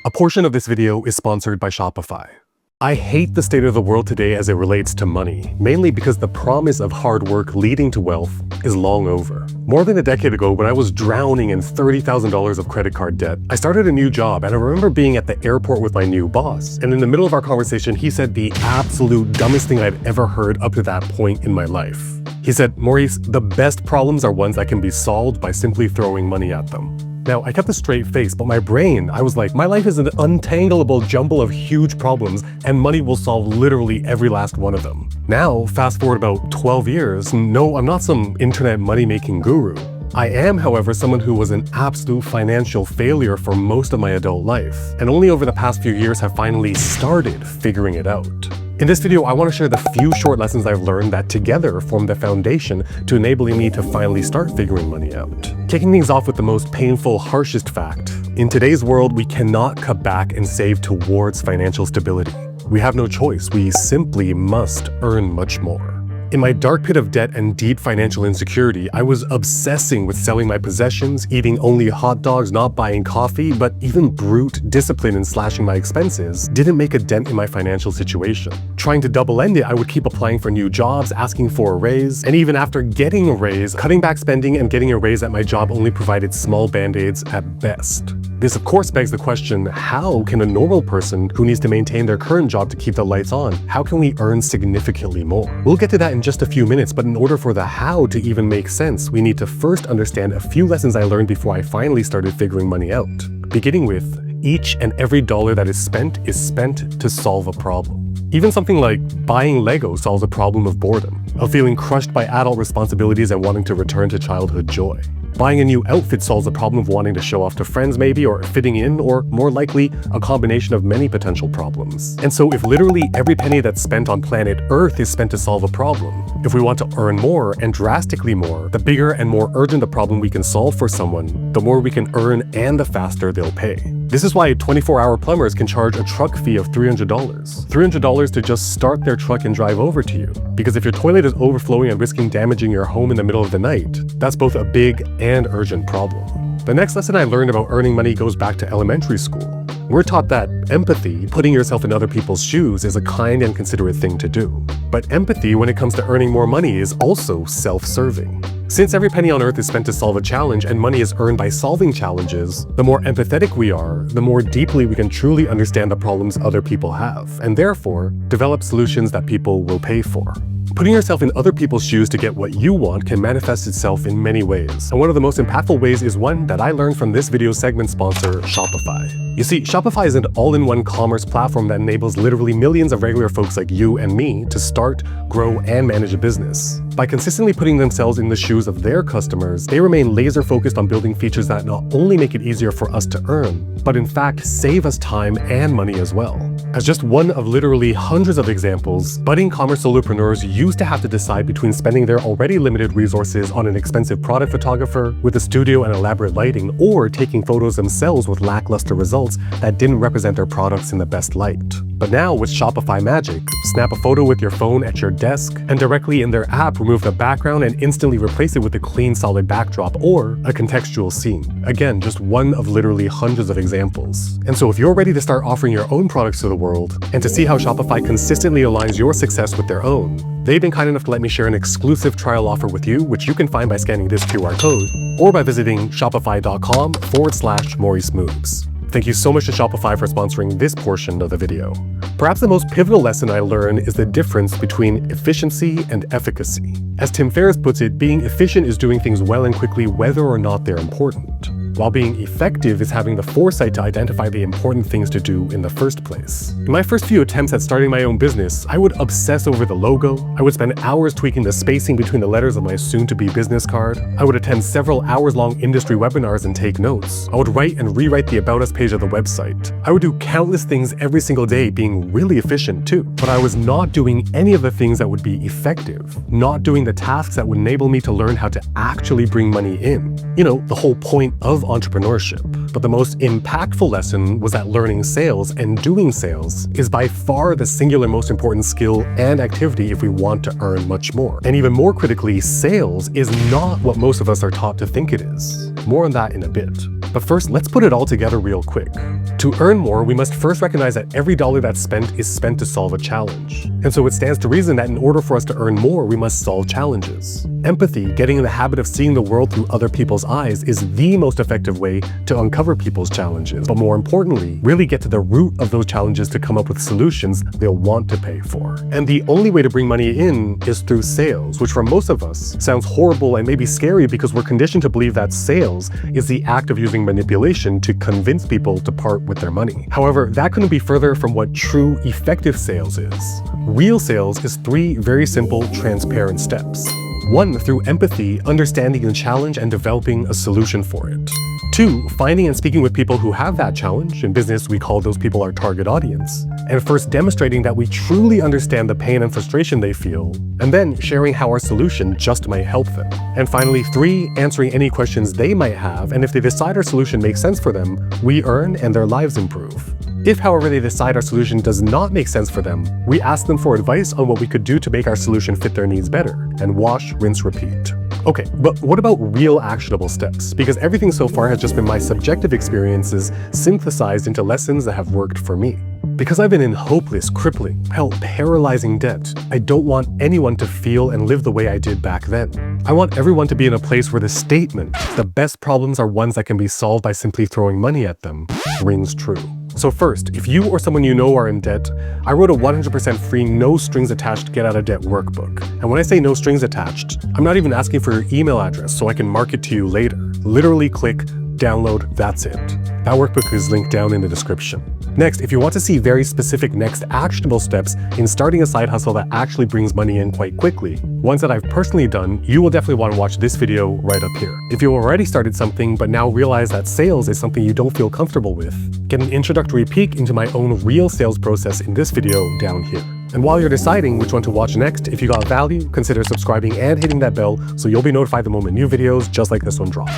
A portion of this video is sponsored by Shopify. I hate the state of the world today as it relates to money, mainly because the promise of hard work leading to wealth is long over. More than a decade ago, when I was drowning in $30,000 of credit card debt, I started a new job, and I remember being at the airport with my new boss. And in the middle of our conversation, he said the absolute dumbest thing I'd ever heard up to that point in my life. He said, "Maurice, the best problems are ones that can be solved by simply throwing money at them." Now, I kept a straight face, but my brain, I was like, my life is an untangleable jumble of huge problems, and money will solve literally every last one of them. Now, fast forward about 12 years, no, I'm not some internet money-making guru. I am, however, someone who was an absolute financial failure for most of my adult life, and only over the past few years have finally started figuring it out. In this video, I want to share the few short lessons I've learned that together form the foundation to enabling me to finally start figuring money out. Kicking things off with the most painful, harshest fact. In today's world, we cannot cut back and save towards financial stability. We have no choice. We simply must earn much more. In my dark pit of debt and deep financial insecurity, I was obsessing with selling my possessions, eating only hot dogs, not buying coffee, but even brute discipline in slashing my expenses didn't make a dent in my financial situation. Trying to double end it, I would keep applying for new jobs, asking for a raise, and even after getting a raise, cutting back spending and getting a raise at my job only provided small band-aids at best. This of course begs the question, how can a normal person who needs to maintain their current job to keep the lights on, how can we earn significantly more? We'll get to that in just a few minutes, but in order for the how to even make sense, we need to first understand a few lessons I learned before I finally started figuring money out. Beginning with, each and every dollar that is spent to solve a problem. Even something like buying Lego solves a problem of boredom, of feeling crushed by adult responsibilities and wanting to return to childhood joy. Buying a new outfit solves the problem of wanting to show off to friends maybe, or fitting in, or more likely, a combination of many potential problems. And so if literally every penny that's spent on planet Earth is spent to solve a problem, if we want to earn more, and drastically more, the bigger and more urgent the problem we can solve for someone, the more we can earn and the faster they'll pay. This is why 24-hour plumbers can charge a truck fee of $300. $300 to just start their truck and drive over to you. Because if your toilet is overflowing and risking damaging your home in the middle of the night, that's both a big and urgent problem. The next lesson I learned about earning money goes back to elementary school. We're taught that empathy, putting yourself in other people's shoes, is a kind and considerate thing to do. But empathy, when it comes to earning more money, is also self-serving. Since every penny on earth is spent to solve a challenge and money is earned by solving challenges, the more empathetic we are, the more deeply we can truly understand the problems other people have, and therefore, develop solutions that people will pay for. Putting yourself in other people's shoes to get what you want can manifest itself in many ways, and one of the most impactful ways is one that I learned from this video segment sponsor, Shopify. You see, Shopify is an all-in-one commerce platform that enables literally millions of regular folks like you and me to start, grow, and manage a business. By consistently putting themselves in the shoes of their customers, they remain laser-focused on building features that not only make it easier for us to earn, but in fact save us time and money as well. As just one of literally hundreds of examples, budding commerce solopreneurs used to have to decide between spending their already limited resources on an expensive product photographer with a studio and elaborate lighting, or taking photos themselves with lackluster results that didn't represent their products in the best light. But now with Shopify Magic, snap a photo with your phone at your desk, and directly in their app remove the background and instantly replace it with a clean solid backdrop or a contextual scene. Again, just one of literally hundreds of examples. And so if you're ready to start offering your own products to the world, and to see how Shopify consistently aligns your success with their own, they've been kind enough to let me share an exclusive trial offer with you, which you can find by scanning this QR code, or by visiting shopify.com/Maurice Moves. Thank you so much to Shopify for sponsoring this portion of the video. Perhaps the most pivotal lesson I learned is the difference between efficiency and efficacy. As Tim Ferriss puts it, being efficient is doing things well and quickly whether or not they're important, while being effective is having the foresight to identify the important things to do in the first place. In my first few attempts at starting my own business, I would obsess over the logo, I would spend hours tweaking the spacing between the letters of my soon-to-be business card, I would attend several hours-long industry webinars and take notes, I would write and rewrite the About Us page of the website. I would do countless things every single day, being really efficient too. But I was not doing any of the things that would be effective, not doing the tasks that would enable me to learn how to actually bring money in. You know, the whole point of entrepreneurship. But the most impactful lesson was that learning sales and doing sales is by far the singular most important skill and activity if we want to earn much more. And even more critically, sales is not what most of us are taught to think it is. More on that in a bit. But first, let's put it all together real quick. To earn more, we must first recognize that every dollar that's spent is spent to solve a challenge. And so it stands to reason that in order for us to earn more, we must solve challenges. Empathy, getting in the habit of seeing the world through other people's eyes, is the most effective way to uncover people's challenges. But more importantly, really get to the root of those challenges to come up with solutions they'll want to pay for. And the only way to bring money in is through sales, which for most of us sounds horrible and maybe scary because we're conditioned to believe that sales is the act of using manipulation to convince people to part with their money. However, that couldn't be further from what true, effective sales is. Real sales is 3 very simple, transparent steps. 1, through empathy, understanding the challenge and developing a solution for it. 2, finding and speaking with people who have that challenge. In business, we call those people our target audience. And first demonstrating that we truly understand the pain and frustration they feel, and then sharing how our solution just might help them. And finally, 3, answering any questions they might have, and if they decide our solution makes sense for them, we earn and their lives improve. If, however, they decide our solution does not make sense for them, we ask them for advice on what we could do to make our solution fit their needs better, and wash, rinse, repeat. Okay, but what about real actionable steps? Because everything so far has just been my subjective experiences synthesized into lessons that have worked for me. Because I've been in hopeless, crippling, hell, paralyzing debt, I don't want anyone to feel and live the way I did back then. I want everyone to be in a place where the statement, "the best problems are ones that can be solved by simply throwing money at them," rings true. So first, if you or someone you know are in debt, I wrote a 100% free, no strings attached get out of debt workbook. And when I say no strings attached, I'm not even asking for your email address so I can mark it to you later. Literally click, download, that's it. That workbook is linked down in the description. Next, if you want to see very specific next actionable steps in starting a side hustle that actually brings money in quite quickly, ones that I've personally done, you will definitely want to watch this video right up here. If you already started something but now realize that sales is something you don't feel comfortable with, get an introductory peek into my own real sales process in this video down here. And while you're deciding which one to watch next, if you got value, consider subscribing and hitting that bell so you'll be notified the moment new videos just like this one drop.